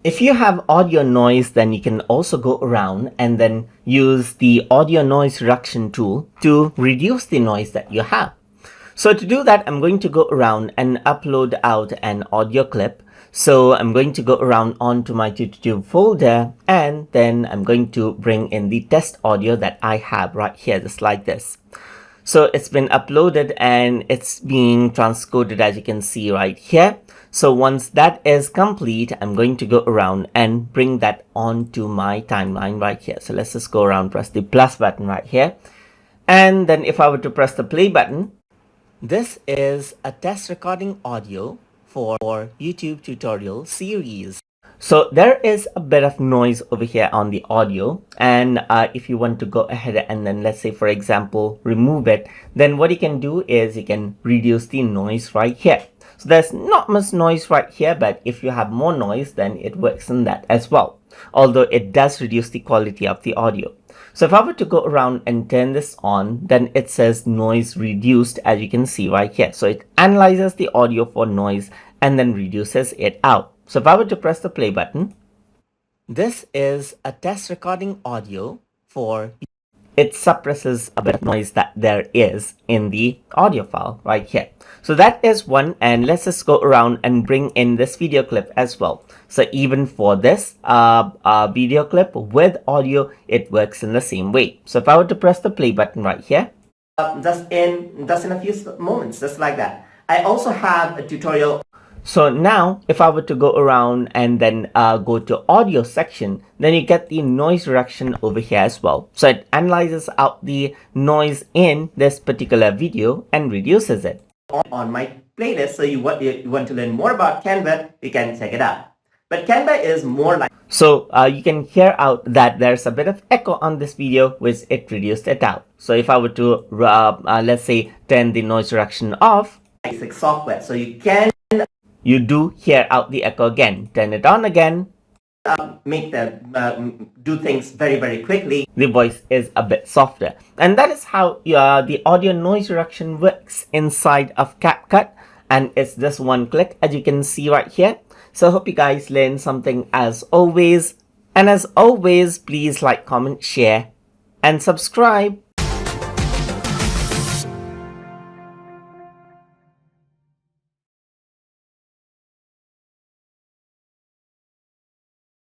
If you have audio noise, then you can also go around and then use the audio noise reduction tool to reduce the noise that you have. So to do that, I'm going to go around and upload out an audio clip. So I'm going to go around onto my YouTube folder, and then I'm going to bring in the test audio that I have right here, just like this. So it's been uploaded and it's being transcoded, as you can see right here. So once that is complete, I'm going to go around and bring that onto my timeline right here. So let's just go around, press the plus button right here. And then if I were to press the play button, this is a test recording audio for YouTube tutorial series. So there is a bit of noise over here on the audio, and if you want to go ahead and then, let's say for example, remove it, then what you can do is you can reduce the noise right here. So there's not much noise right here, but if you have more noise, then it works in that as well, although it does reduce the quality of the audio. So if I were to go around and turn this on, then it says noise reduced, as you can see right here. So it analyzes the audio for noise and then reduces it out. So if I were to press the play button, this is a test recording audio for it suppresses a bit of noise that there is in the audio file right here. So that is one, and let's just go around and bring in this video clip as well. So even for this video clip with audio, it works in the same way. So if I were to press the play button right here, just in a few moments, just like that. I also have a tutorial. So now if I were to go around and then go to audio section, then you get the noise reduction over here as well. So it analyzes out the noise in this particular video and reduces it. On my playlist, so you want to learn more about Canva, you can check it out. But Canva is more like... So you can hear out that there's a bit of echo on this video, which it reduced it out. So if I were to, let's say, turn the noise reduction off, basic software, so you do hear out the echo again. Turn it on again. Make them do things very, very quickly. The voice is a bit softer. And that is how the audio noise reduction works inside of CapCut. And it's just one click, as you can see right here. So I hope you guys learned something as always. And as always, please like, comment, share, and subscribe.